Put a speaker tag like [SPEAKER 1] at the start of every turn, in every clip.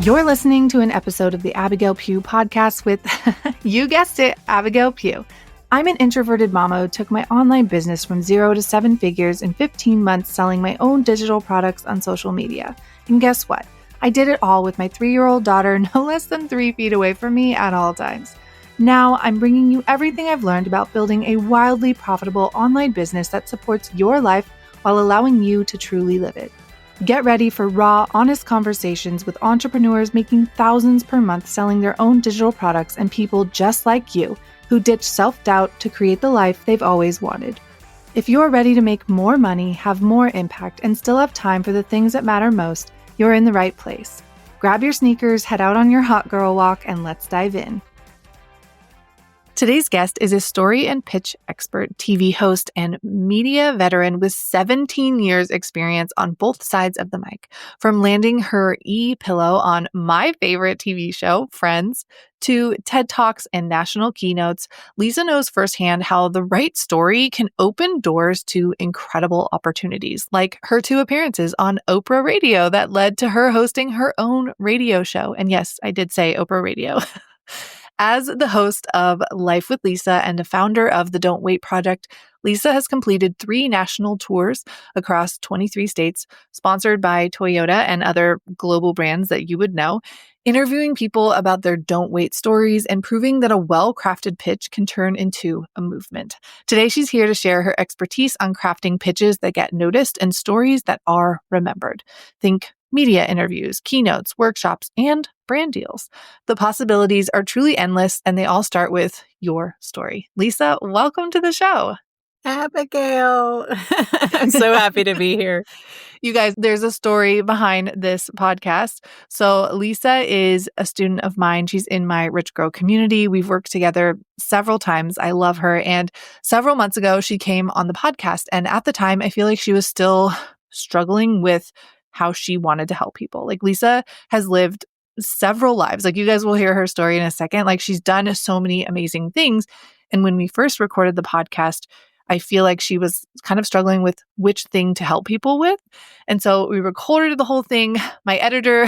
[SPEAKER 1] You're listening to an episode of the Abigail Pugh podcast with, you guessed it, Abigail Pugh. I'm an introverted mama who took my online business from 0 to 7 figures in 15 months selling my own digital products on social media. And guess what? I did it all with my 3-year-old daughter no less than 3 feet away from me at all times. Now I'm bringing you everything I've learned about building a wildly profitable online business that supports your life while allowing you to truly live it. Get ready for raw, honest conversations with entrepreneurs making thousands per month selling their own digital products and people just like you who ditch self-doubt to create the life they've always wanted. If you're ready to make more money, have more impact, and still have time for the things that matter most, you're in the right place. Grab your sneakers, head out on your hot girl walk, and let's dive in. Today's guest is a story and pitch expert, TV host, and media veteran with 17 years experience on both sides of the mic. From landing her e-pillow on my favorite TV show, Friends, to TED Talks and national keynotes, Lisa knows firsthand how the right story can open doors to incredible opportunities, like her 2 appearances on Oprah Radio that led to her hosting her own radio show. And yes, I did say Oprah Radio. As the host of Life with Lisa and a founder of the Don't Wait Project, Lisa has completed 3 national tours across 23 states, sponsored by Toyota and other global brands that you would know, interviewing people about their don't wait stories and proving that a well-crafted pitch can turn into a movement. Today, she's here to share her expertise on crafting pitches that get noticed and stories that are remembered. Think media interviews, keynotes, workshops, and brand deals. The possibilities are truly endless, and they all start with your story. Lisa, welcome to the show.
[SPEAKER 2] Abigail. I'm so happy to be here.
[SPEAKER 1] You guys, there's a story behind this podcast. So Lisa is a student of mine. She's in my Rich Girl community. We've worked together several times. I love her. And several months ago, she came on the podcast. And at the time, I feel like she was still struggling with how she wanted to help people. Like, Lisa has lived several lives. Like, you guys will hear her story in a second. Like, she's done so many amazing things. And when we first recorded the podcast, I feel like she was kind of struggling with which thing to help people with. And so we recorded the whole thing. My editor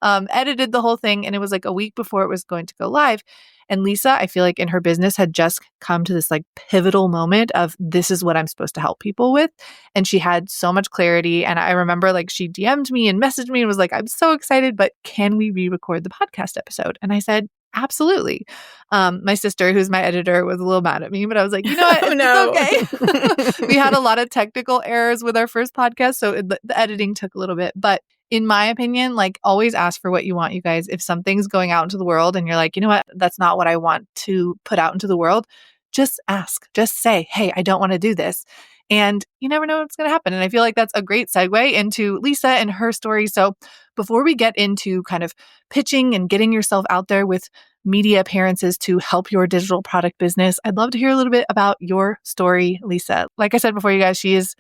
[SPEAKER 1] edited the whole thing. And it was like a week before it was going to go live. And Lisa, I feel like in her business had just come to this like pivotal moment of this is what I'm supposed to help people with. And she had so much clarity. And I remember like she DM'd me and messaged me and was like, I'm so excited, but can we re-record the podcast episode? And I said, absolutely. My sister, who's my editor, was a little mad at me, but I was like, you know what? It's okay. We had a lot of technical errors with our first podcast, so the editing took a little bit. But in my opinion, like, always ask for what you want, you guys. If something's going out into the world and you're like, you know what? That's not what I want to put out into the world. Just ask. Just say, hey, I don't want to do this. And you never know what's going to happen. And I feel like that's a great segue into Lisa and her story. So before we get into kind of pitching and getting yourself out there with media appearances to help your digital product business, I'd love to hear a little bit about your story, Lisa. Like I said before, you guys, she has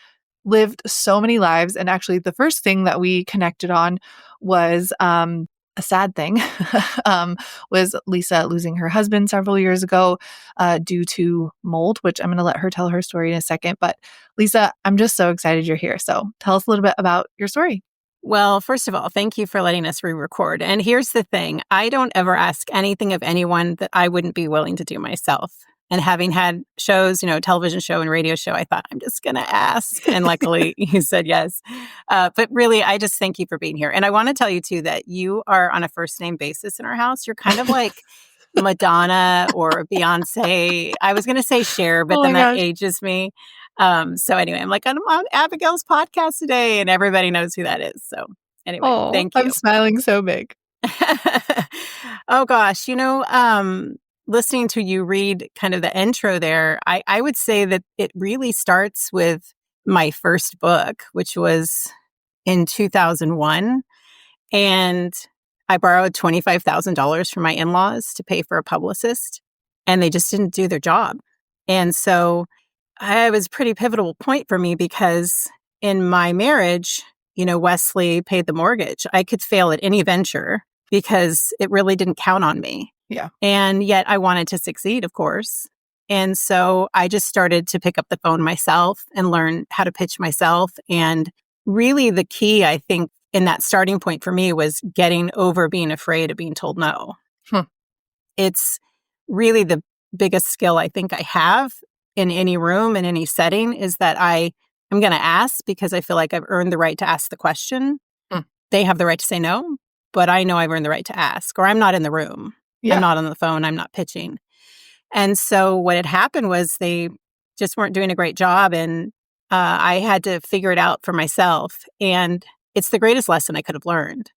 [SPEAKER 1] lived so many lives. And actually, the first thing that we connected on was a sad thing, was Lisa losing her husband several years ago due to mold, which I'm going to let her tell her story in a second. But Lisa, I'm just so excited you're here. So tell us a little bit about your story.
[SPEAKER 2] Well, first of all, thank you for letting us re-record. And here's the thing. I don't ever ask anything of anyone that I wouldn't be willing to do myself. And having had shows, television show and radio show, I thought, I'm just going to ask. And luckily, you said yes. But really, I just thank you for being here. And I want to tell you, too, that you are on a first name basis in our house. You're kind of like Madonna or Beyonce. I was going to say Cher, but then that ages me. So anyway, I'm like, I'm on Abigail's podcast today, and everybody knows who that is. So anyway, thank you.
[SPEAKER 1] I'm smiling so big.
[SPEAKER 2] Oh, gosh. Listening to you read kind of the intro there, I would say that it really starts with my first book, which was in 2001. And I borrowed $25,000 from my in-laws to pay for a publicist, and they just didn't do their job. And so it was a pretty pivotal point for me because in my marriage, Wesley paid the mortgage. I could fail at any venture because it really didn't count on me.
[SPEAKER 1] Yeah.
[SPEAKER 2] And yet I wanted to succeed, of course. And so I just started to pick up the phone myself and learn how to pitch myself. And really the key, I think, in that starting point for me was getting over being afraid of being told no.
[SPEAKER 1] Hmm.
[SPEAKER 2] It's really the biggest skill I think I have in any room, in any setting, is that I'm going to ask because I feel like I've earned the right to ask the question.
[SPEAKER 1] Hmm.
[SPEAKER 2] They have the right to say no, but I know I've earned the right to ask, or I'm not in the room.
[SPEAKER 1] Yeah.
[SPEAKER 2] I'm not on the phone. I'm not pitching. And so what had happened was they just weren't doing a great job, and I had to figure it out for myself. And it's the greatest lesson I could have learned.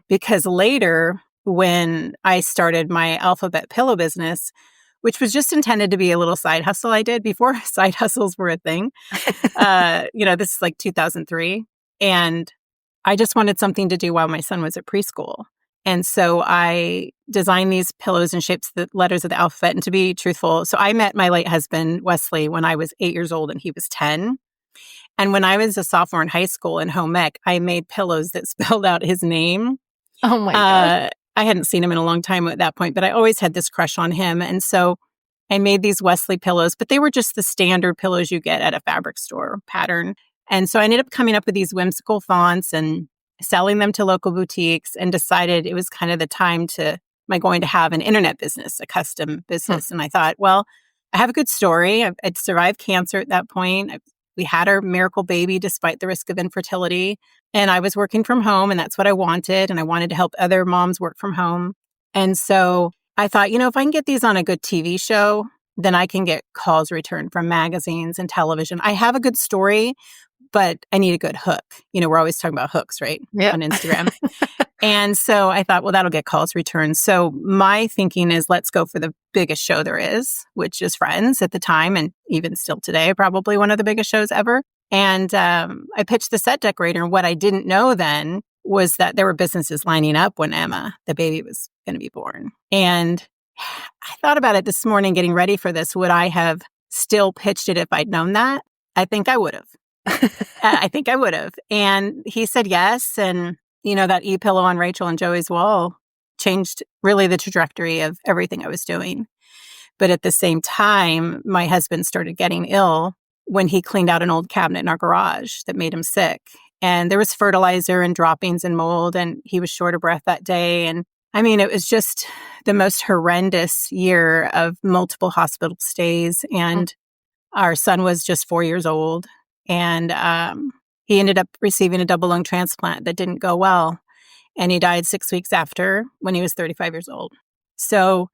[SPEAKER 2] Because later, when I started my alphabet pillow business, which was just intended to be a little side hustle I did before side hustles were a thing. This is like 2003. And I just wanted something to do while my son was at preschool. And so I designed these pillows in shapes of the letters of the alphabet. And to be truthful, so I met my late husband, Wesley, when I was 8 years old and he was 10. And when I was a sophomore in high school in home ec, I made pillows that spelled out his name.
[SPEAKER 1] Oh my gosh.
[SPEAKER 2] I hadn't seen him in a long time at that point, but I always had this crush on him. And so I made these Wesley pillows, but they were just the standard pillows you get at a fabric store pattern. And so I ended up coming up with these whimsical fonts and selling them to local boutiques, and decided it was kind of the time going to have an internet business, a custom business. And I thought, well, I have a good story. I'd survived cancer at that point. We had our miracle baby despite the risk of infertility. And I was working from home, and that's what I wanted. And I wanted to help other moms work from home. And so I thought, if I can get these on a good TV show, then I can get calls returned from magazines and television. I have a good story, but I need a good hook. We're always talking about hooks, right?
[SPEAKER 1] Yep.
[SPEAKER 2] On Instagram. And so I thought, well, that'll get calls returned. So my thinking is, let's go for the biggest show there is, which is Friends at the time, and even still today, probably one of the biggest shows ever. And I pitched the set decorator. And what I didn't know then was that there were businesses lining up when Emma, the baby, was going to be born. And I thought about it this morning getting ready for this. Would I have still pitched it if I'd known that? I think I would have. I think I would have. And he said yes. And, that e-pillow on Rachel and Joey's wall changed really the trajectory of everything I was doing. But at the same time, my husband started getting ill when he cleaned out an old cabinet in our garage that made him sick. And there was fertilizer and droppings and mold, and he was short of breath that day. And I mean, it was just the most horrendous year of multiple hospital stays. And our son was just 4 years old. And he ended up receiving a double lung transplant that didn't go well. And he died 6 weeks after, when he was 35 years old. So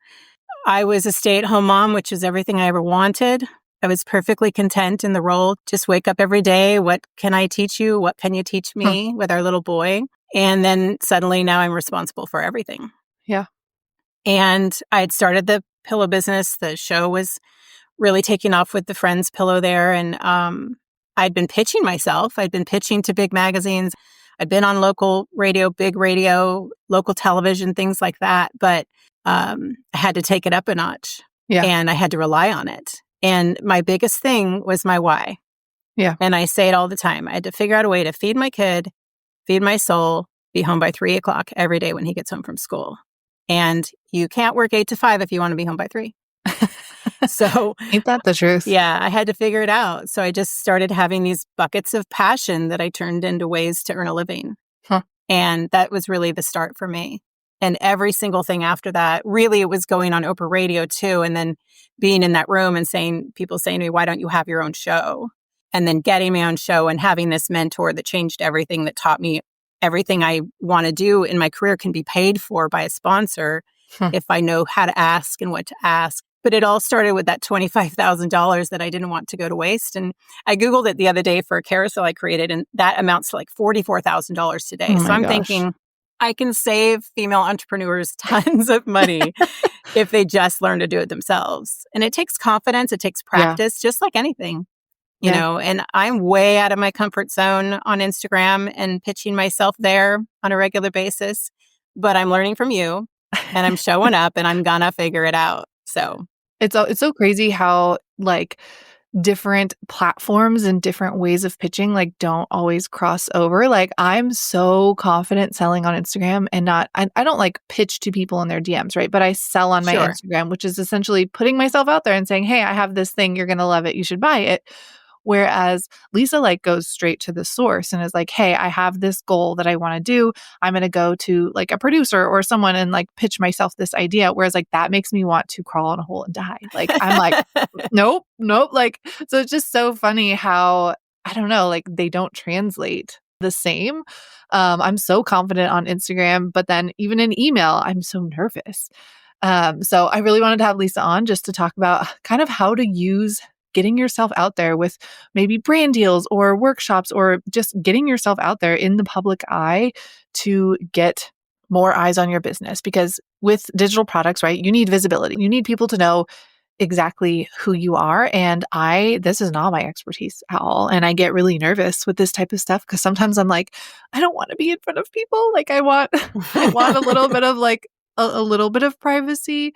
[SPEAKER 2] I was a stay-at-home mom, which is everything I ever wanted. I was perfectly content in the role. Just wake up every day. What can I teach you? What can you teach me with our little boy? And then suddenly now I'm responsible for everything.
[SPEAKER 1] Yeah.
[SPEAKER 2] And I had started the pillow business. The show was really taking off with the Friends pillow there. And I'd been pitching myself. I'd been pitching to big magazines. I'd been on local radio, big radio, local television, things like that. But I had to take it up a notch.
[SPEAKER 1] Yeah.
[SPEAKER 2] And I had to rely on it. And my biggest thing was my why.
[SPEAKER 1] Yeah.
[SPEAKER 2] And I say it all the time. I had to figure out a way to feed my kid, feed my soul, be home by 3:00 every day when he gets home from school. And you can't work 8 to 5 if you want to be home by 3. So
[SPEAKER 1] ain't that the truth?
[SPEAKER 2] Yeah, I had to figure it out. So I just started having these buckets of passion that I turned into ways to earn a living. And that was really the start for me. And every single thing after that, really, it was going on Oprah Radio too. And then being in that room and people saying to me, why don't you have your own show? And then getting my own show and having this mentor that changed everything, that taught me everything I want to do in my career can be paid for by a sponsor if I know how to ask and what to ask. But it all started with that $25,000 that I didn't want to go to waste. And I Googled it the other day for a carousel I created, and that amounts to like $44,000 today.
[SPEAKER 1] Oh
[SPEAKER 2] so I'm
[SPEAKER 1] gosh.
[SPEAKER 2] Thinking I can save female entrepreneurs tons of money if they just learn to do it themselves. And it takes confidence. It takes practice, just like anything, you know, and I'm way out of my comfort zone on Instagram and pitching myself there on a regular basis. But I'm learning from you, and I'm showing up, and I'm gonna figure it out. So
[SPEAKER 1] it's so crazy how like different platforms and different ways of pitching like don't always cross over. Like I'm so confident selling on Instagram and I don't like pitch to people in their DMs, right? But I sell on my Instagram, which is essentially putting myself out there and saying, hey, I have this thing. You're going to love it. You should buy it. Whereas Lisa like goes straight to the source and is like, hey, I have this goal that I want to do. I'm going to go to like a producer or someone and like pitch myself this idea. Whereas like that makes me want to crawl in a hole and die. Like I'm like, nope, nope. Like, so it's just so funny how, I don't know, like they don't translate the same. I'm so confident on Instagram, but then even in email, I'm so nervous. So I really wanted to have Lisa on just to talk about kind of how to use getting yourself out there with maybe brand deals or workshops or just getting yourself out there in the public eye to get more eyes on your business. Because with digital products, right, you need visibility. You need people to know exactly who you are. And this is not my expertise at all. And I get really nervous with this type of stuff because sometimes I'm like, I don't want to be in front of people. Like I want, I want a little bit of like, a little bit of privacy.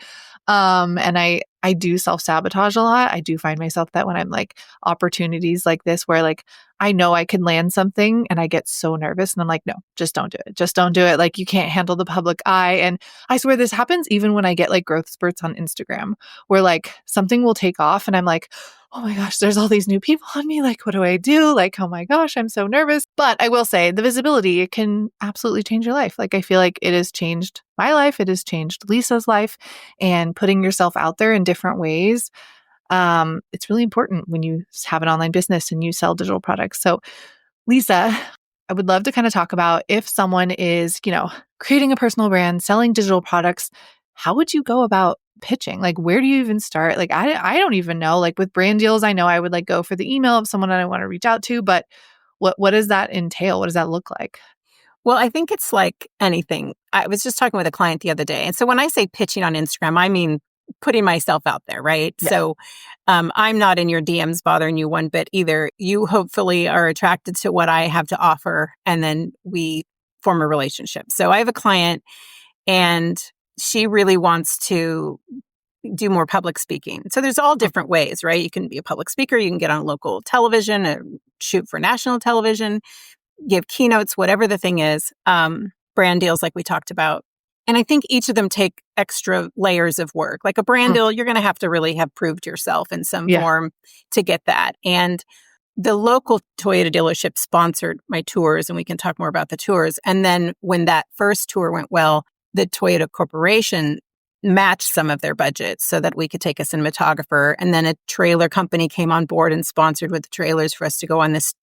[SPEAKER 1] And I do self-sabotage a lot. I do find myself that when I'm like opportunities like this where like I know I can land something and I get so nervous and I'm like, no, just don't do it. Just don't do it. Like you can't handle the public eye. And I swear this happens even when I get like growth spurts on Instagram where like something will take off and I'm like, oh my gosh, there's all these new people on me. Like, what do I do? Like, oh my gosh, I'm so nervous. But I will say the visibility, it can absolutely change your life. Like, I feel like it has changed my life. It has changed Lisa's life, and putting yourself out there in different ways. It's really important when you have an online business and you sell digital products. So Lisa, I would love to kind of talk about if someone is, creating a personal brand, selling digital products, how would you go about pitching? Like, where do you even start? Like, I don't even know. Like with brand deals, I know I would like go for the email of someone that I want to reach out to, but what does that entail? What does that look like?
[SPEAKER 2] Well, I think it's like anything. I was just talking with a client the other day. And so when I say pitching on Instagram, I mean putting myself out there, right?
[SPEAKER 1] Yeah.
[SPEAKER 2] So I'm not in your DMs bothering you one bit either. You hopefully are attracted to what I have to offer, and then we form a relationship. So I have a client and she really wants to do more public speaking. So there's all different ways, right? You can be a public speaker, you can get on local television, shoot for national television, give keynotes, whatever the thing is, brand deals like we talked about. And I think each of them take extra layers of work. Like a brand deal, you're going to have to really have proved yourself in some form to get that. And the local Toyota dealership sponsored my tours, and we can talk more about the tours. And then when that first tour went well, the Toyota Corporation matched some of their budget so that we could take a cinematographer. And then a trailer company came on board and sponsored with the trailers for us to go on this,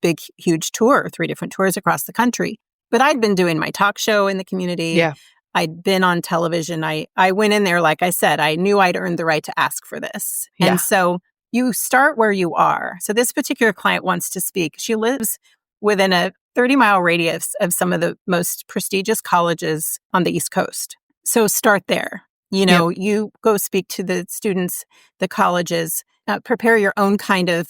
[SPEAKER 2] big, huge tour, 3 different tours across the country. But I'd been doing my talk show in the community.
[SPEAKER 1] Yeah.
[SPEAKER 2] I'd been on television. I went in there, like I said, I knew I'd earned the right to ask for this.
[SPEAKER 1] Yeah.
[SPEAKER 2] And so you start where you are. So this particular client wants to speak. She lives within a 30-mile radius of some of the most prestigious colleges on the East Coast. So start there. You go speak to the students, the colleges, prepare your own kind of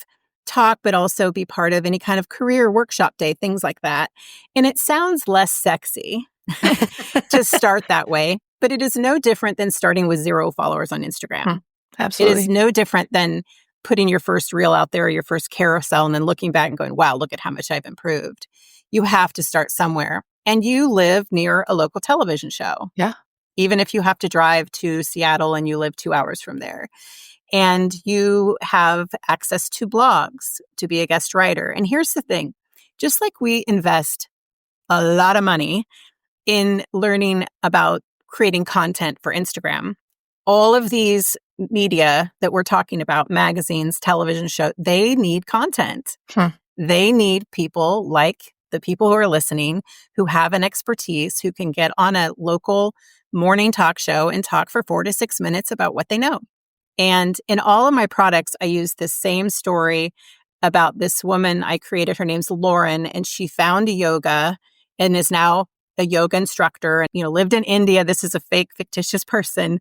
[SPEAKER 2] talk, but also be part of any kind of career workshop day, things like that. And it sounds less sexy to start that way, but it is no different than starting with 0 followers on Instagram.
[SPEAKER 1] Absolutely.
[SPEAKER 2] It is no different than putting your first reel out there or your first carousel and then looking back and going, wow, look at how much I've improved. You have to start somewhere. And you live near a local television show.
[SPEAKER 1] Yeah.
[SPEAKER 2] Even if you have to drive to Seattle and you live 2 hours from there. And you have access to blogs to be a guest writer. And here's the thing, just like we invest a lot of money in learning about creating content for Instagram, all of these media that we're talking about, magazines, television shows, they need content. They need people like the people who are listening, who have an expertise, who can get on a local morning talk show and talk for 4 to 6 minutes about what they know. And in all of my products, I use the same story about this woman I created. Her name's Lauren, and she found yoga and is now a yoga instructor and, lived in India. This is a fake, fictitious person,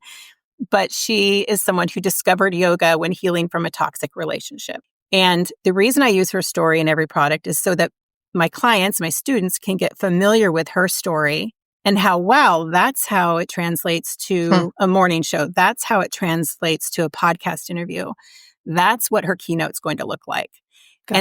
[SPEAKER 2] but she is someone who discovered yoga when healing from a toxic relationship. And the reason I use her story in every product is so that my clients, my students can get familiar with her story and how, wow, that's how it translates to a morning show. That's how it translates to a podcast interview. That's what her keynote's going to look like.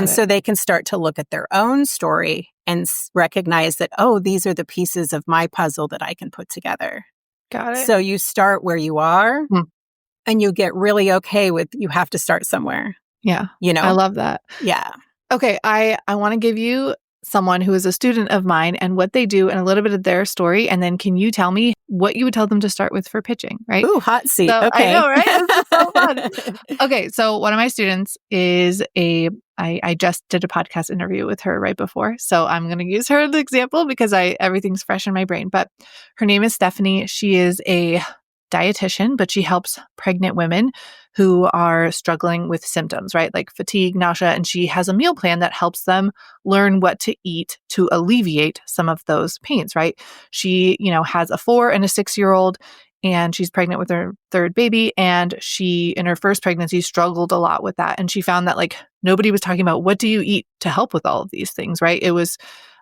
[SPEAKER 2] So they can start to look at their own story and recognize that, oh, these are the pieces of my puzzle that I can put together.
[SPEAKER 1] Got it.
[SPEAKER 2] So you start where you are and you get really okay with, you have to start somewhere.
[SPEAKER 1] Yeah.
[SPEAKER 2] You
[SPEAKER 1] I
[SPEAKER 2] know?
[SPEAKER 1] love that.
[SPEAKER 2] Yeah.
[SPEAKER 1] Okay, I want to give you someone who is a student of mine and what they do and a little bit of their story, and then can you tell me what you would tell them to start with for pitching, right?
[SPEAKER 2] Ooh, hot seat.
[SPEAKER 1] So I
[SPEAKER 2] Okay.
[SPEAKER 1] know, right? This is so fun. Okay, so one of my students is I just did a podcast interview with her right before, so I'm going to use her as an example because everything's fresh in my brain. But her name is Stephanie. She is a dietitian, but she helps pregnant women who are struggling with symptoms, right? Like fatigue, nausea, and she has a meal plan that helps them learn what to eat to alleviate some of those pains, right? She, has a 4 and a 6-year-old and she's pregnant with her third baby. And she, in her first pregnancy, struggled a lot with that. And she found that like nobody was talking about what do you eat to help with all of these things, right? It was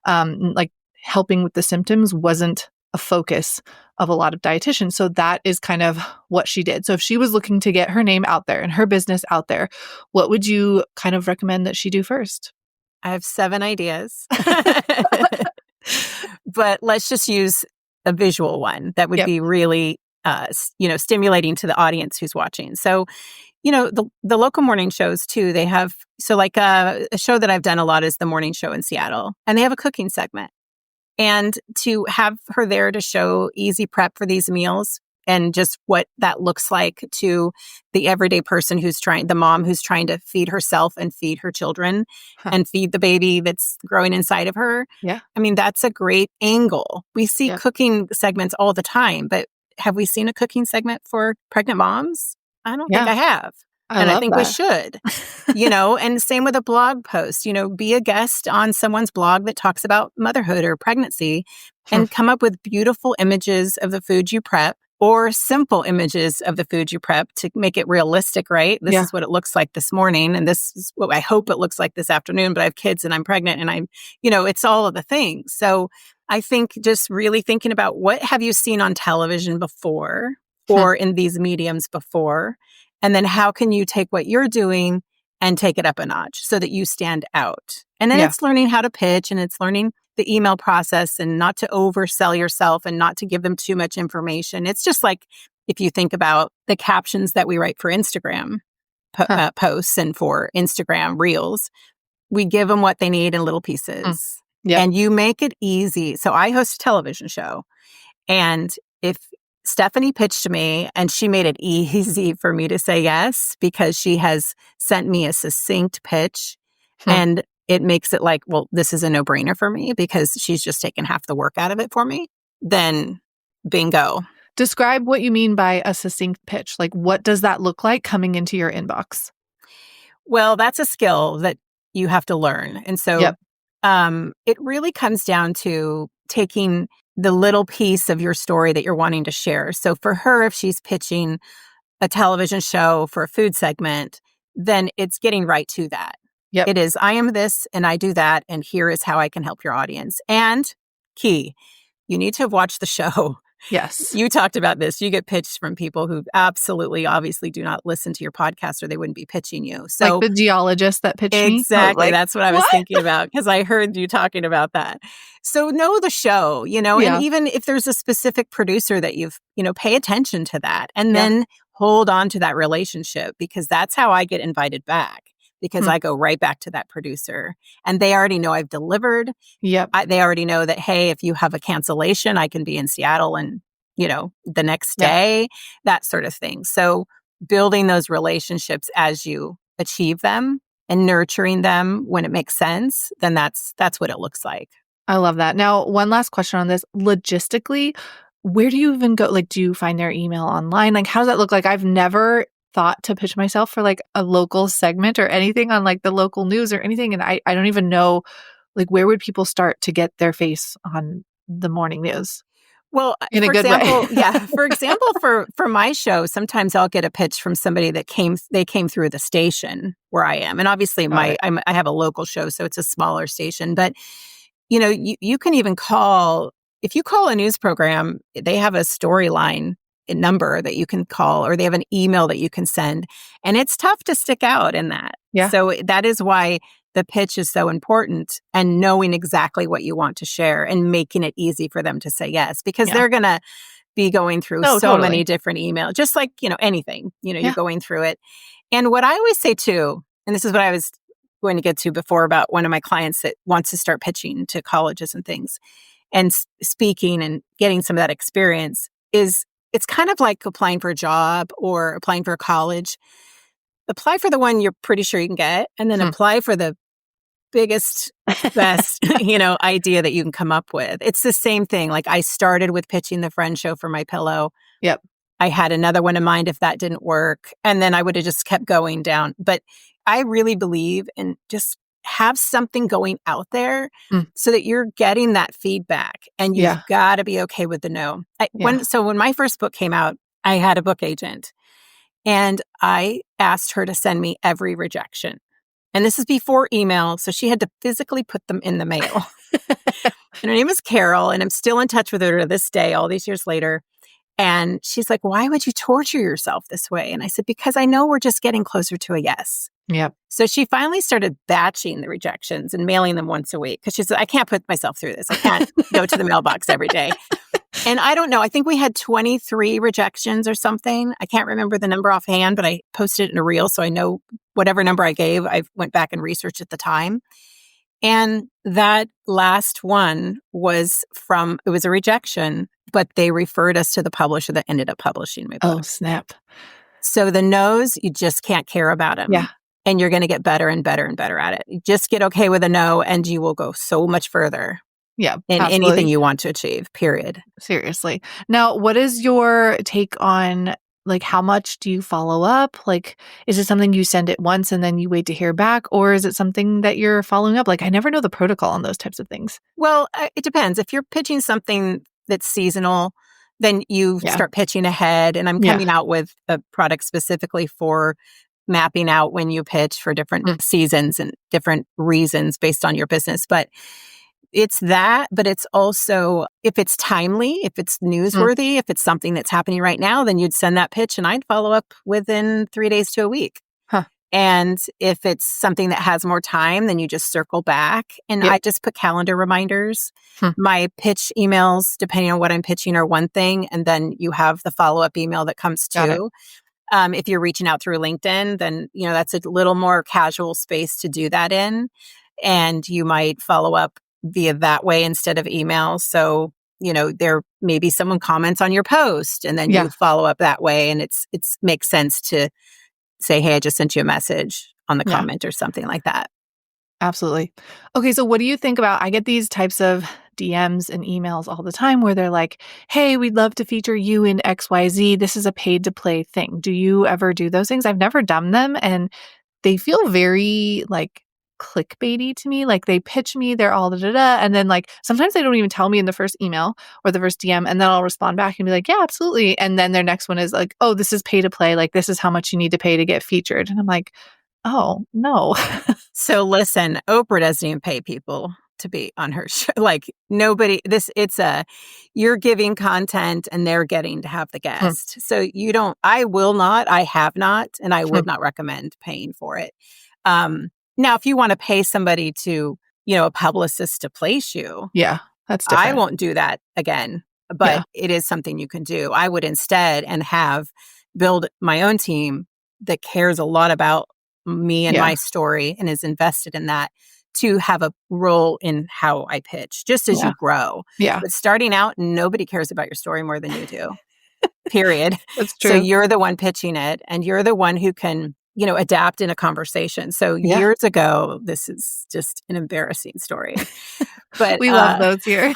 [SPEAKER 1] like helping with the symptoms wasn't a focus of a lot of dietitians. So that is kind of what she did. So if she was looking to get her name out there and her business out there, what would you kind of recommend that she do first?
[SPEAKER 2] I have 7 ideas. But let's just use a visual one that would
[SPEAKER 1] Yep.
[SPEAKER 2] be really, stimulating to the audience who's watching. So, the local morning shows too, they have, so like a show that I've done a lot is the morning show in Seattle, and they have a cooking segment. And to have her there to show easy prep for these meals and just what that looks like to the everyday person the mom who's trying to feed herself and feed her children and feed the baby that's growing inside of her.
[SPEAKER 1] Yeah.
[SPEAKER 2] I mean, that's a great angle. We see cooking segments all the time, but have we seen a cooking segment for pregnant moms? I don't think I have.
[SPEAKER 1] I
[SPEAKER 2] And I
[SPEAKER 1] love
[SPEAKER 2] think
[SPEAKER 1] that.
[SPEAKER 2] we should, and same with a blog post, be a guest on someone's blog that talks about motherhood or pregnancy and come up with beautiful images of the food you prep or simple images of the food you prep to make it realistic, right? This is what it looks like this morning. And this is what I hope it looks like this afternoon, but I have kids and I'm pregnant and it's all of the things. So I think just really thinking about what have you seen on television before or in these mediums before? And then how can you take what you're doing and take it up a notch so that you stand out? And then it's learning how to pitch and it's learning the email process and not to oversell yourself and not to give them too much information. It's just like if you think about the captions that we write for Instagram posts and for Instagram reels, we give them what they need in little pieces. And you make it easy. So I host a television show. And if Stephanie pitched to me and she made it easy for me to say yes because she has sent me a succinct pitch and it makes it like, well, this is a no-brainer for me because she's just taken half the work out of it for me, then bingo.
[SPEAKER 1] Describe what you mean by a succinct pitch. Like, what does that look like coming into your inbox?
[SPEAKER 2] Well, that's a skill that you have to learn. And so it really comes down to taking the little piece of your story that you're wanting to share. So for her, if she's pitching a television show for a food segment, then it's getting right to that. It is, I am this and I do that, and here is how I can help your audience. And key, you need to have watched the show.
[SPEAKER 1] Yes.
[SPEAKER 2] You talked about this. You get pitched from people who absolutely, obviously do not listen to your podcast or they wouldn't be pitching you. So
[SPEAKER 1] like the geologist that pitched me?
[SPEAKER 2] Exactly. That's what I was thinking about because I heard you talking about that. So know the show, and even if there's a specific producer that you've, pay attention to that and then hold on to that relationship because that's how I get invited back. Because I go right back to that producer and they already know I've delivered. They already know that, hey, if you have a cancellation, I can be in Seattle and, the next day, that sort of thing. So building those relationships as you achieve them and nurturing them when it makes sense, then that's what it looks like.
[SPEAKER 1] I love that. Now, one last question on this. Logistically, where do you even go? Like, do you find their email online? Like, how does that look like? I've never thought to pitch myself for like a local segment or anything on like the local news or anything. And I don't even know, like, where would people start to get their face on the morning news?
[SPEAKER 2] Well,
[SPEAKER 1] in a
[SPEAKER 2] for
[SPEAKER 1] good
[SPEAKER 2] example,
[SPEAKER 1] way.
[SPEAKER 2] For example, for my show, sometimes I'll get a pitch from somebody that came through the station where I am. And obviously I have a local show, so it's a smaller station, but you can even if you call a news program, they have a storyline number that you can call, or they have an email that you can send. And it's tough to stick out in that. So that is why the pitch is so important, and knowing exactly what you want to share and making it easy for them to say yes, because they're going to be going through many different emails, just like, anything, you're going through it. And what I always say too, and this is what I was going to get to before about one of my clients that wants to start pitching to colleges and things and speaking and getting some of that experience, is it's kind of like applying for a job or applying for a college. Apply for the one you're pretty sure you can get, and then apply for the biggest, best, idea that you can come up with. It's the same thing. Like, I started with pitching the Friend Show for My Pillow.
[SPEAKER 1] Yep.
[SPEAKER 2] I had another one in mind if that didn't work. And then I would have just kept going down. But I really believe in just have something going out there so that you're getting that feedback, and you've got to be okay with the no. When my first book came out, I had a book agent, and I asked her to send me every rejection. And this is before email, so she had to physically put them in the mail. And her name is Carol, and I'm still in touch with her to this day, all these years later. And she's like, "Why would you torture yourself this way?" And I said, "Because I know we're just getting closer to a yes."
[SPEAKER 1] Yep.
[SPEAKER 2] So she finally started batching the rejections and mailing them once a week, because she said, "I can't put myself through this. I can't go to the mailbox every day." And I don't know, I think we had 23 rejections or something. I can't remember the number offhand, but I posted it in a reel, so I know whatever number I gave, I went back and researched at the time. And that last one was it was a rejection, but they referred us to the publisher that ended up publishing my book.
[SPEAKER 1] Oh, snap.
[SPEAKER 2] So the no's, you just can't care about them.
[SPEAKER 1] Yeah.
[SPEAKER 2] And you're going to get better and better and better at it. You just get okay with a no, and you will go so much further.
[SPEAKER 1] Yeah.
[SPEAKER 2] In
[SPEAKER 1] absolutely.
[SPEAKER 2] anything you want to achieve, period.
[SPEAKER 1] Seriously. Now, what is your take on, like, how much do you follow up? Like, is it something you send it once and then you wait to hear back? Or is it something that you're following up? Like, I never know the protocol on those types of things.
[SPEAKER 2] Well, it depends. If you're pitching something that's seasonal, then you start pitching ahead. And I'm coming out with a product specifically for mapping out when you pitch for different seasons and different reasons based on your business. But it's that, but it's also, if it's timely, if it's newsworthy, if it's something that's happening right now, then you'd send that pitch and I'd follow up within 3 days to a week.
[SPEAKER 1] Huh.
[SPEAKER 2] And if it's something that has more time, then you just circle back. And I just put calendar reminders. My pitch emails, depending on what I'm pitching, are one thing. And then you have the follow-up email that comes too. If you're reaching out through LinkedIn, then, that's a little more casual space to do that in. And you might follow up via that way instead of email. So, there maybe someone comments on your post, and then you follow up that way. And it's makes sense to say, "Hey, I just sent you a message on the comment," or something like that.
[SPEAKER 1] Absolutely. Okay, so what do you think about, I get these types of DMs and emails all the time where they're like, "Hey, we'd love to feature you in XYZ. This is a paid to play thing." Do you ever do those things? I've never done them, and they feel very like clickbaity to me. Like, they pitch me, they're all da-da-da, and then like sometimes they don't even tell me in the first email or the first DM, and then I'll respond back and be like, "Yeah, absolutely." And then their next one is like, "Oh, this is pay to play. Like, this is how much you need to pay to get featured." And I'm like, oh, no.
[SPEAKER 2] So listen, Oprah doesn't even pay people to be on her show. Like, nobody, you're giving content and they're getting to have the guest. So I have not, and I would not recommend paying for it. Now, if you want to pay somebody to, a publicist to place you,
[SPEAKER 1] that's different.
[SPEAKER 2] I won't do that again, but it is something you can do. I would instead build my own team that cares a lot about me and my story and is invested in that, to have a role in how I pitch, just as you grow. But starting out, nobody cares about your story more than you do. Period.
[SPEAKER 1] That's true.
[SPEAKER 2] So you're the one pitching it, and you're the one who can, adapt in a conversation. So years ago, this is just an embarrassing story. But
[SPEAKER 1] we love those here.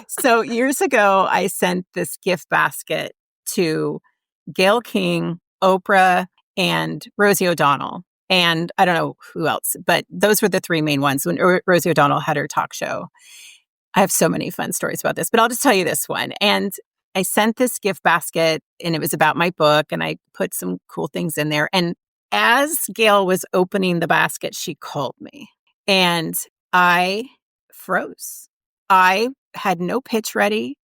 [SPEAKER 2] So years ago, I sent this gift basket to Gayle King, Oprah, and Rosie O'Donnell. And I don't know who else, but those were the three main ones when Rosie O'Donnell had her talk show. I have so many fun stories about this, but I'll just tell you this one. And I sent this gift basket, and it was about my book, and I put some cool things in there. And as Gayle was opening the basket, she called me, and I froze. I had no pitch ready.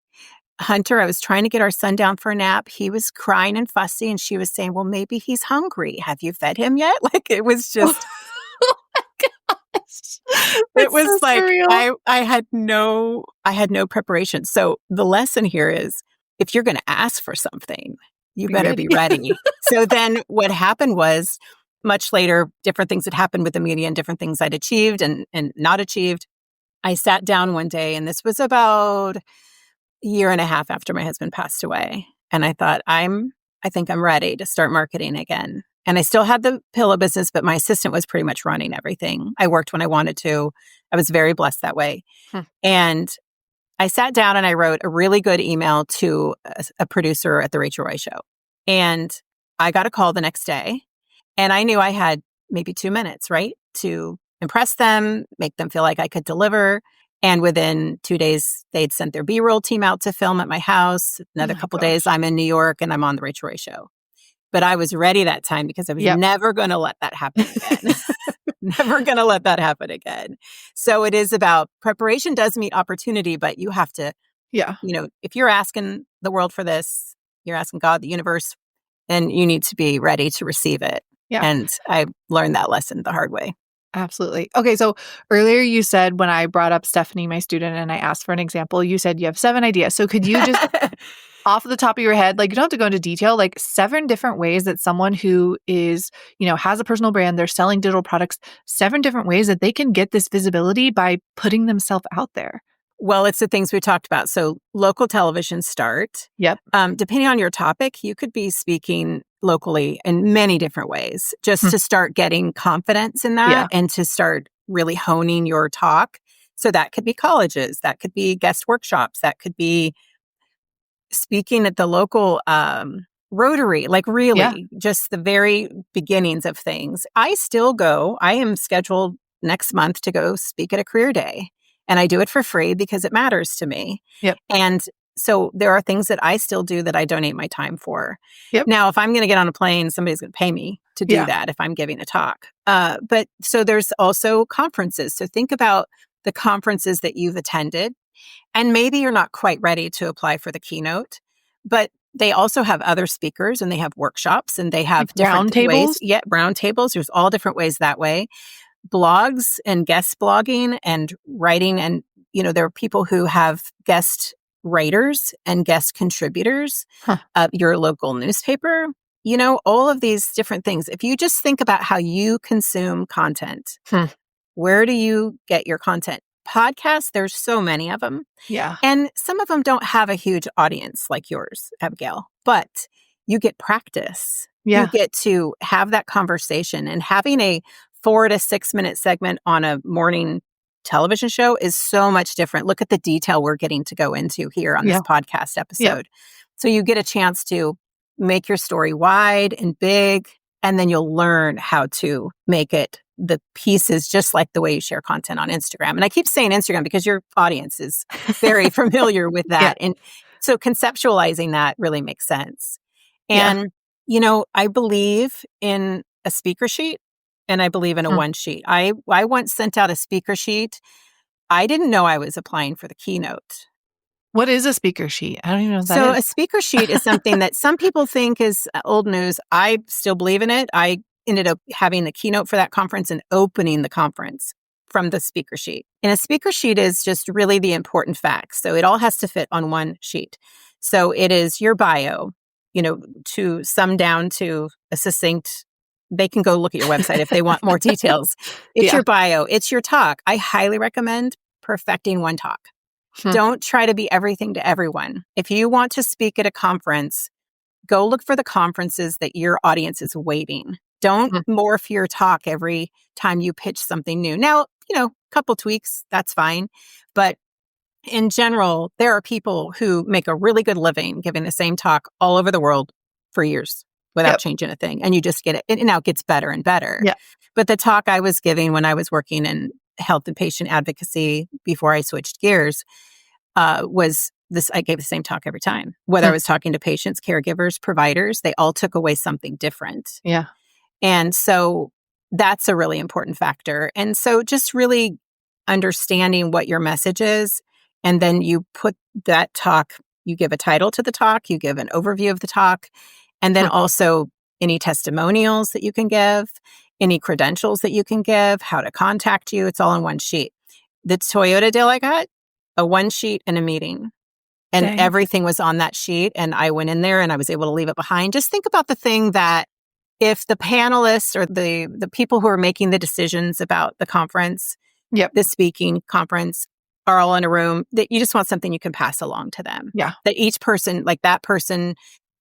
[SPEAKER 2] Hunter, I was trying to get our son down for a nap. He was crying and fussy, and she was saying, "Well, maybe he's hungry. Have you fed him yet?" Like, it was just,
[SPEAKER 1] oh my gosh.
[SPEAKER 2] it was
[SPEAKER 1] so
[SPEAKER 2] like,
[SPEAKER 1] surreal.
[SPEAKER 2] I had no preparation. So the lesson here is, if you're going to ask for something, you better be ready. So then what happened was, much later, different things had happened with the media and different things I'd achieved and not achieved. I sat down one day, and this was about a year and a half after my husband passed away. And I thought, I think I'm ready to start marketing again. And I still had the pillow business, but my assistant was pretty much running everything. I worked when I wanted to. I was very blessed that way. And I sat down and I wrote a really good email to a producer at the Rachel Roy Show. And I got a call the next day. And I knew I had maybe 2 minutes, right, to impress them, make them feel like I could deliver. And within 2 days, they'd sent their B-roll team out to film at my house. Another couple days, I'm in New York and I'm on the Rachel Roy Show. But I was ready that time because I was never going to let that happen again. Never going to let that happen again. So it is about preparation does meet opportunity, but you have to, if you're asking the world for this, you're asking God, the universe, then you need to be ready to receive it. Yeah. And I learned that lesson the hard way.
[SPEAKER 1] Absolutely. Okay. So earlier you said when I brought up Stephanie, my student, and I asked for an example, you said you have 7 ideas. So could you just off the top of your head, like you don't have to go into detail, like 7 different ways that someone who is, has a personal brand, they're selling digital products, 7 different ways that they can get this visibility by putting themselves out there?
[SPEAKER 2] Well, it's the things we talked about. So local television start.
[SPEAKER 1] Yep.
[SPEAKER 2] Depending on your topic, you could be speaking locally in many different ways just to start getting confidence in that and to start really honing your talk. So that could be colleges, that could be guest workshops, that could be speaking at the local Rotary, like really just the very beginnings of things. I still go. I am scheduled next month to go speak at a career day. And I do it for free because it matters to me.
[SPEAKER 1] Yep.
[SPEAKER 2] And so there are things that I still do that I donate my time for.
[SPEAKER 1] Yep.
[SPEAKER 2] Now, if I'm going to get on a plane, somebody's going to pay me to do that if I'm giving a talk. But so there's also conferences. So think about the conferences that you've attended. And maybe you're not quite ready to apply for the keynote, but they also have other speakers and they have workshops and they have
[SPEAKER 1] like
[SPEAKER 2] different
[SPEAKER 1] round
[SPEAKER 2] ways.
[SPEAKER 1] tables?
[SPEAKER 2] Yeah, round tables. There's all different ways that way. Blogs and guest blogging and writing. And, there are people who have guest writers and guest contributors of your local newspaper, all of these different things. If you just think about how you consume content, where do you get your content? Podcasts, there's so many of them.
[SPEAKER 1] Yeah.
[SPEAKER 2] And some of them don't have a huge audience like yours, Abigail, but you get practice.
[SPEAKER 1] Yeah.
[SPEAKER 2] You get to have that conversation, and having a 4 to 6 minute segment on a morning television show is so much different. Look at the detail we're getting to go into here on this podcast episode. So you get a chance to make your story wide and big, and then you'll learn how to make it the pieces just like the way you share content on Instagram. And I keep saying Instagram because your audience is very familiar with that. And so conceptualizing that really makes sense. And, I believe in a speaker sheet and I believe in a one sheet. I once sent out a speaker sheet. I didn't know I was applying for the keynote.
[SPEAKER 1] What is a speaker sheet? I don't even know what that is.
[SPEAKER 2] So a speaker sheet is something that some people think is old news. I still believe in it. I ended up having the keynote for that conference and opening the conference from the speaker sheet. And a speaker sheet is just really the important facts. So it all has to fit on one sheet. So it is your bio, to sum down to a succinct. They can go look at your website if they want more details. It's your bio. It's your talk. I highly recommend perfecting one talk. Don't try to be everything to everyone. If you want to speak at a conference, go look for the conferences that your audience is waiting. Don't morph your talk every time you pitch something new. Now, a couple tweaks, that's fine. But in general, there are people who make a really good living giving the same talk all over the world for years without changing a thing. And you just get it. And now it gets better and better. Yeah. But the talk I was giving when I was working in health and patient advocacy before I switched gears was this. I gave the same talk every time. Whether I was talking to patients, caregivers, providers, they all took away something different.
[SPEAKER 1] Yeah.
[SPEAKER 2] And so that's a really important factor. And so just really understanding what your message is. And then you put that talk, you give a title to the talk, you give an overview of the talk, and then also any testimonials that you can give, any credentials that you can give, how to contact you. It's all in one sheet. The Toyota deal I got, a one sheet and a meeting. And everything was on that sheet. And I went in there and I was able to leave it behind. Just think about the thing that if the panelists or the people who are making the decisions about the conference,
[SPEAKER 1] Yep.
[SPEAKER 2] the speaking conference, are all in a room, that you just want something you can pass along to them.
[SPEAKER 1] Yeah.
[SPEAKER 2] That each person, like that person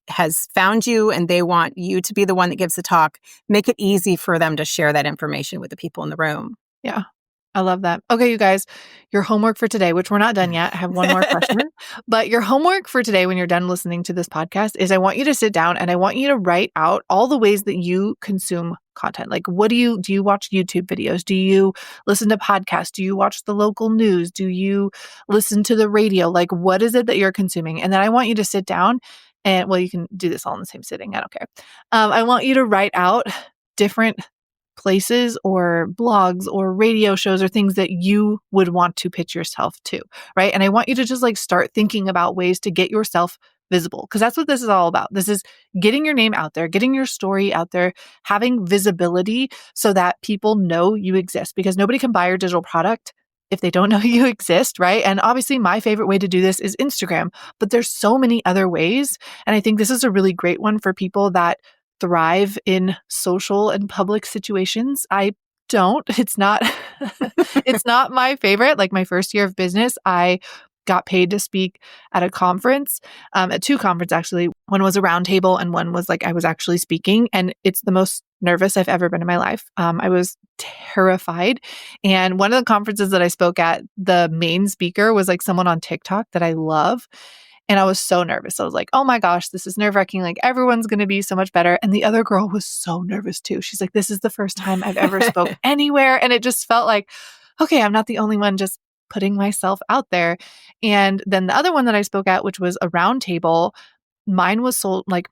[SPEAKER 2] has found you and they want you to be the one that gives the talk. Make it easy for them to share that information with the people in the room.
[SPEAKER 1] Yeah. I love that. Okay, you guys, your homework for today, which we're not done yet. I have one more question. But your homework for today, when you're done listening to this podcast, is I want you to sit down and I want you to write out all the ways that you consume content. Like, what do you watch YouTube videos? Do you listen to podcasts? Do you watch the local news? Do you listen to the radio? Like, what is it that you're consuming? And then I want you to sit down and, well, you can do this all in the same sitting. I don't care. I want you to write out different places or blogs or radio shows or things that you would want to pitch yourself to, right? And I want you to just like start thinking about ways to get yourself visible, because that's what this is all about. This is getting your name out there, getting your story out there, having visibility so that people know you exist, because nobody can buy your digital product if they don't know you exist, right? And obviously my favorite way to do this is Instagram, but there's so many other ways. And I think this is a really great one for people that thrive in social and public situations. I don't. It's not it's not my favorite. Like my first year of business, I got paid to speak at a conference, at two conferences actually. One was a roundtable and one was like I was actually speaking, and it's the most nervous I've ever been in my life. I was terrified. And one of the conferences that I spoke at, the main speaker was like someone on TikTok that I love. And I was so nervous. I was like, oh my gosh, this is nerve-wracking. Like everyone's going to be so much better. And the other girl was so nervous too. She's like, this is the first time I've ever spoke anywhere. And it just felt like, okay, I'm not the only one just putting myself out there. And then the other one that I spoke at, which was a round table, mine was sold, like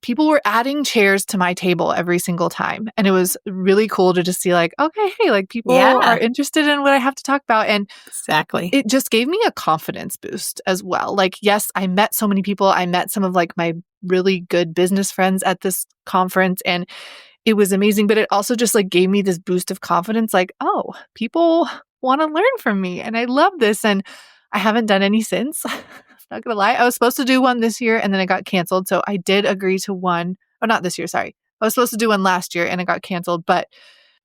[SPEAKER 1] people were adding chairs to my table every single time. And it was really cool to just see like, okay, hey, like people are interested in what I have to talk about. And
[SPEAKER 2] exactly,
[SPEAKER 1] it just gave me a confidence boost as well. Like, yes, I met so many people. I met some of like my really good business friends at this conference and it was amazing. But it also just like gave me this boost of confidence. Like, oh, people want to learn from me and I love this. And I haven't done any since. Not gonna lie. I was supposed to do one this year and then it got canceled. So I did agree to one. Oh, not this year. Sorry. I was supposed to do one last year and it got canceled. But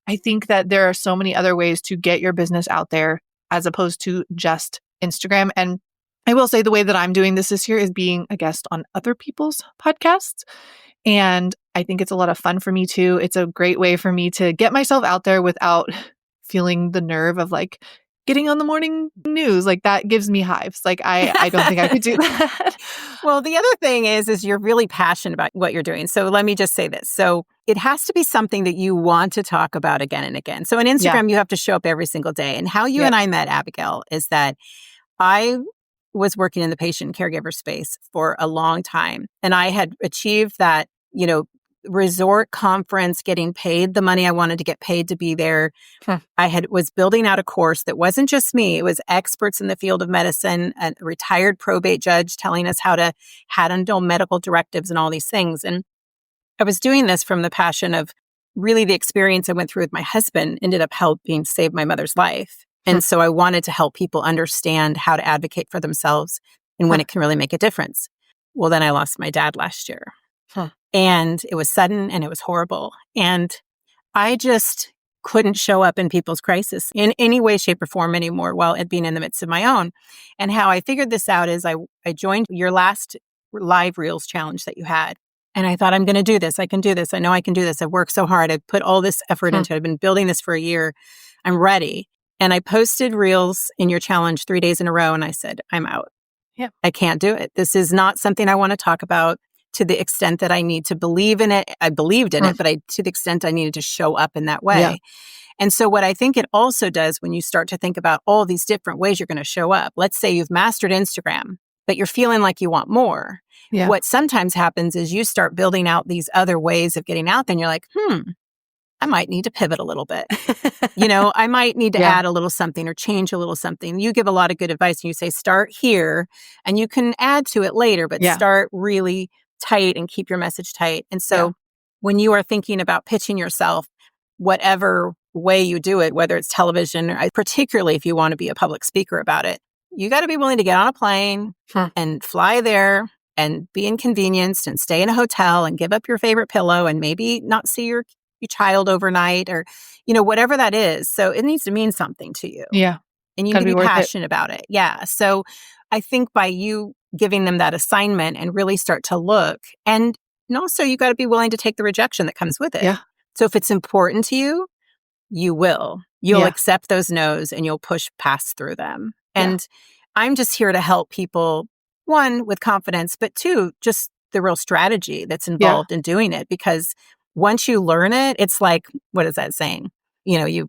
[SPEAKER 1] I think that there are so many other ways to get your business out there as opposed to just Instagram. And I will say the way that I'm doing this year is being a guest on other people's podcasts. And I think it's a lot of fun for me too. It's a great way for me to get myself out there without feeling the nerve of like getting on the morning news. Like that gives me hives. Like I don't think I could do that.
[SPEAKER 2] Well, the other thing is you're really passionate about what you're doing. So let me just say this. So it has to be something that you want to talk about again and again. So on Instagram, you have to show up every single day. And how you and I met, Abigail, is that I was working in the patient caregiver space for a long time. And I had achieved that, resort conference, getting paid the money I wanted to get paid to be there. I was building out a course that wasn't just me. It was experts in the field of medicine, a retired probate judge telling us how to handle medical directives and all these things. And I was doing this from the passion of really the experience I went through with my husband ended up helping save my mother's life. And so I wanted to help people understand how to advocate for themselves and when it can really make a difference. Well, then I lost my dad last year. And it was sudden and it was horrible. And I just couldn't show up in people's crisis in any way, shape, or form anymore while it being in the midst of my own. And how I figured this out is I joined your last live reels challenge that you had. And I thought, I'm going to do this. I can do this. I know I can do this. I've worked so hard. I've put all this effort into it. I've been building this for a year. I'm ready. And I posted reels in your challenge 3 days in a row. And I said, I'm out.
[SPEAKER 1] Yeah,
[SPEAKER 2] I can't do it. This is not something I want to talk about to the extent that I need to believe in it. I believed in it, but to the extent I needed to show up in that way. Yeah. And so what I think it also does when you start to think about all these different ways you're going to show up, let's say you've mastered Instagram, but you're feeling like you want more. Yeah. What sometimes happens is you start building out these other ways of getting out there and you're like, I might need to pivot a little bit. I might need to add a little something or change a little something. You give a lot of good advice and you say, start here and you can add to it later, but start really tight and keep your message tight. And so when you are thinking about pitching yourself, whatever way you do it, whether it's television, or particularly if you want to be a public speaker about it, you got to be willing to get on a plane and fly there and be inconvenienced and stay in a hotel and give up your favorite pillow and maybe not see your child overnight or, whatever that is. So it needs to mean something to you.
[SPEAKER 1] Yeah.
[SPEAKER 2] And you need
[SPEAKER 1] Gotta
[SPEAKER 2] to
[SPEAKER 1] be
[SPEAKER 2] be
[SPEAKER 1] worth it.
[SPEAKER 2] passionate about it. Yeah. So I think by you giving them that assignment and really start to look, and also you got to be willing to take the rejection that comes with it.
[SPEAKER 1] Yeah.
[SPEAKER 2] So if it's important to you, you will. You'll
[SPEAKER 1] Yeah.
[SPEAKER 2] accept those no's and you'll push past through them.
[SPEAKER 1] Yeah.
[SPEAKER 2] And I'm just here to help people, one, with confidence, but two, just the real strategy that's
[SPEAKER 1] Yeah.
[SPEAKER 2] involved in doing it. Because once you learn it, it's like, what is that saying? You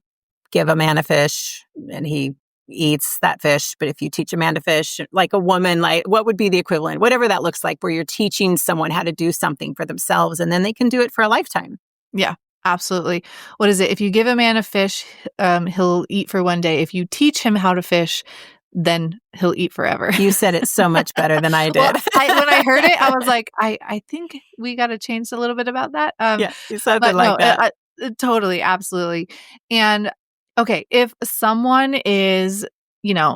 [SPEAKER 2] give a man a fish and he eats that fish. But if you teach a man to fish, like a woman, like what would be the equivalent? Whatever that looks like, where you're teaching someone how to do something for themselves and then they can do it for a lifetime.
[SPEAKER 1] Yeah. Absolutely. What is it? If you give a man a fish, he'll eat for one day. If you teach him how to fish, then he'll eat forever.
[SPEAKER 2] You said it so much better than I did.
[SPEAKER 1] Well, when I heard it, I was like, I think we got to change a little bit about that.
[SPEAKER 2] Yeah, something
[SPEAKER 1] But
[SPEAKER 2] like
[SPEAKER 1] no,
[SPEAKER 2] that.
[SPEAKER 1] totally, absolutely. And okay, if someone is,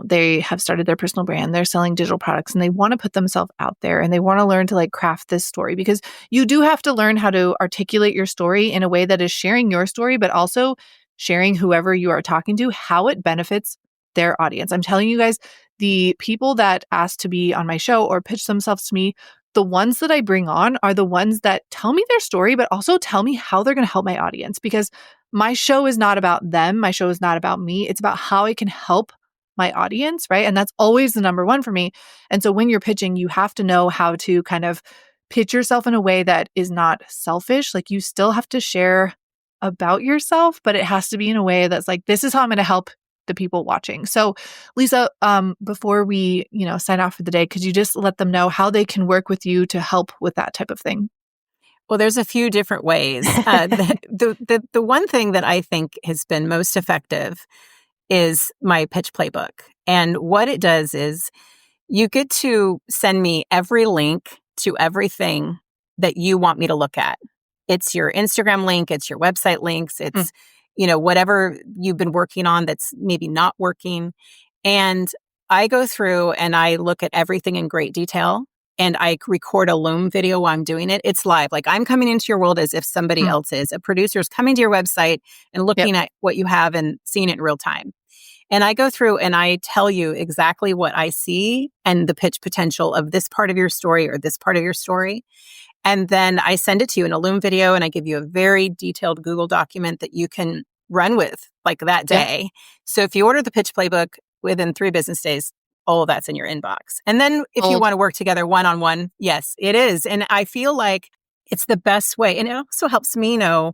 [SPEAKER 1] they have started their personal brand, they're selling digital products and they want to put themselves out there and they want to learn to like craft this story, because you do have to learn how to articulate your story in a way that is sharing your story, but also sharing whoever you are talking to, how it benefits their audience. I'm telling you guys, the people that ask to be on my show or pitch themselves to me, the ones that I bring on are the ones that tell me their story, but also tell me how they're going to help my audience, because my show is not about them. My show is not about me. It's about how I can help my audience, right? And that's always the number one for me. And so when you're pitching, you have to know how to kind of pitch yourself in a way that is not selfish. Like you still have to share about yourself, but it has to be in a way that's like, this is how I'm going to help the people watching. So Lisa, before we, sign off for the day, could you just let them know how they can work with you to help with that type of thing?
[SPEAKER 2] Well, there's a few different ways. The one thing that I think has been most effective is my pitch playbook. And what it does is you get to send me every link to everything that you want me to look at. It's your Instagram link, it's your website links, it's, whatever you've been working on that's maybe not working. And I go through and I look at everything in great detail. And I record a Loom video while I'm doing it. It's live. Like I'm coming into your world as if somebody else is. A producer's coming to your website and looking at what you have and seeing it in real time. And I go through and I tell you exactly what I see and the pitch potential of this part of your story or this part of your story. And then I send it to you in a Loom video and I give you a very detailed Google document that you can run with like that day. Yeah. So if you order the pitch playbook within 3 business days, all of that's in your inbox. And then if you want to work together one-on-one, yes, it is. And I feel like it's the best way. And it also helps me know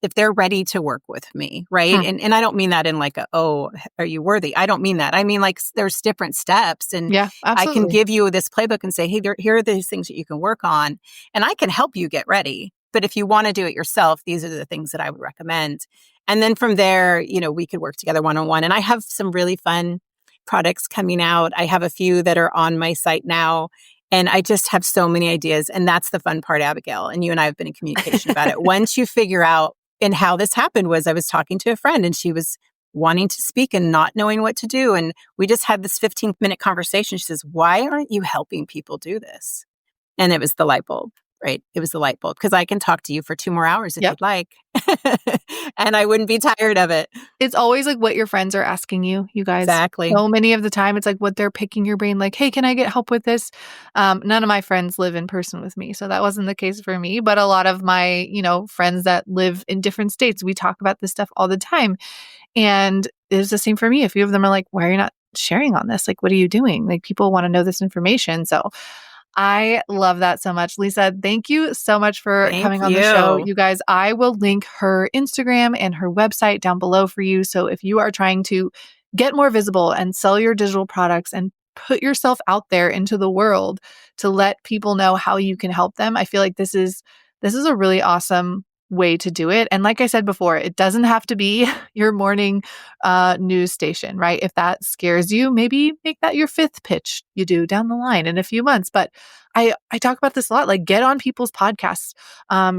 [SPEAKER 2] if they're ready to work with me, right? And I don't mean that in like are you worthy? I don't mean that. I mean like there's different steps. And
[SPEAKER 1] yeah,
[SPEAKER 2] I can give you this playbook and say, hey, here are these things that you can work on. And I can help you get ready. But if you want to do it yourself, these are the things that I would recommend. And then from there, we could work together one-on-one. And I have some really fun products coming out. I have a few that are on my site now. And I just have so many ideas. And that's the fun part, Abigail. And you and I have been in communication about it. Once you figure out, and how this happened was I was talking to a friend and she was wanting to speak and not knowing what to do. And we just had this 15-minute conversation. She says, why aren't you helping people do this? And it was the light bulb, right? It was the light bulb because I can talk to you for 2 more hours if you'd like. And I wouldn't be tired of it.
[SPEAKER 1] It's always like what your friends are asking you, you guys.
[SPEAKER 2] Exactly.
[SPEAKER 1] So many of the time, it's like what they're picking your brain, like, hey, can I get help with this? None of my friends live in person with me. So that wasn't the case for me. But a lot of my, friends that live in different states, we talk about this stuff all the time. And it's the same for me. A few of them are like, why are you not sharing on this? Like, what are you doing? Like, people want to know this information. So I love that so much. Lisa, thank you so much for coming on the show. You guys, I will link her Instagram and her website down below for you. So if you are trying to get more visible and sell your digital products and put yourself out there into the world to let people know how you can help them, I feel like this is a really awesome way to do it. And like I said before, it doesn't have to be your morning news station, right? If that scares you, maybe make that your 5th pitch you do down the line in a few months. But I talk about this a lot, like get on people's podcasts,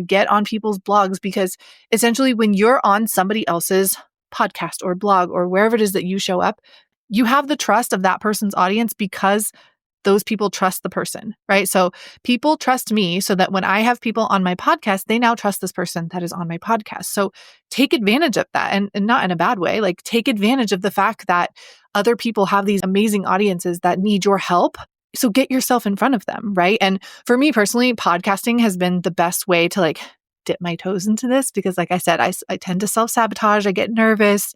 [SPEAKER 1] get on people's blogs, because essentially when you're on somebody else's podcast or blog or wherever it is that you show up, you have the trust of that person's audience because those people trust the person, right? So people trust me so that when I have people on my podcast, they now trust this person that is on my podcast. So take advantage of that, and not in a bad way. Like, take advantage of the fact that other people have these amazing audiences that need your help. So get yourself in front of them, right? And for me personally, podcasting has been the best way to like dip my toes into this because, like I said, I tend to self-sabotage. I get nervous.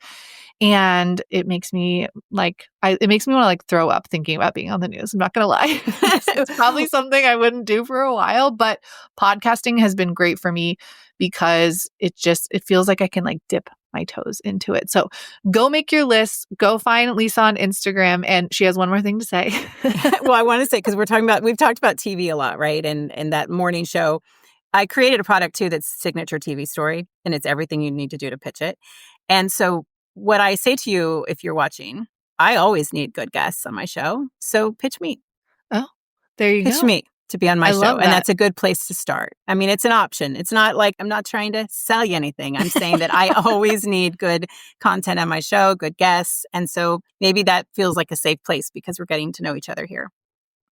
[SPEAKER 1] And it makes me want to like throw up thinking about being on the news. I'm not going to lie. It's probably something I wouldn't do for a while, but podcasting has been great for me because it feels like I can like dip my toes into it. So go make your list, go find Lisa on Instagram. And she has one more thing to say.
[SPEAKER 2] Well, I want to say, because we've talked about TV a lot, right? And that morning show, I created a product too that's signature TV story, and it's everything you need to do to pitch it. And so what I say to you, if you're watching, I always need good guests on my show. So pitch me.
[SPEAKER 1] Oh, there you go.
[SPEAKER 2] Pitch me to be on my
[SPEAKER 1] I
[SPEAKER 2] show.
[SPEAKER 1] love that.
[SPEAKER 2] And that's a good place to start. I mean, it's an option. It's not like I'm not trying to sell you anything. I'm saying that I always need good content on my show, good guests. And so maybe that feels like a safe place because we're getting to know each other here.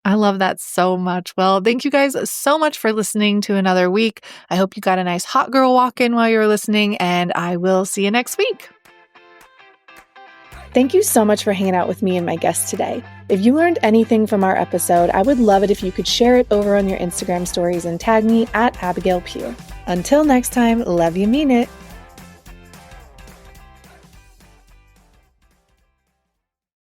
[SPEAKER 1] I love that so much. Well, thank you guys so much for listening to another week. I hope you got a nice hot girl walk in while you were listening, and I will see you next week. Thank you so much for hanging out with me and my guests today. If you learned anything from our episode, I would love it if you could share it over on your Instagram stories and tag me at Abigail Pugh. Until next time, love you, mean it.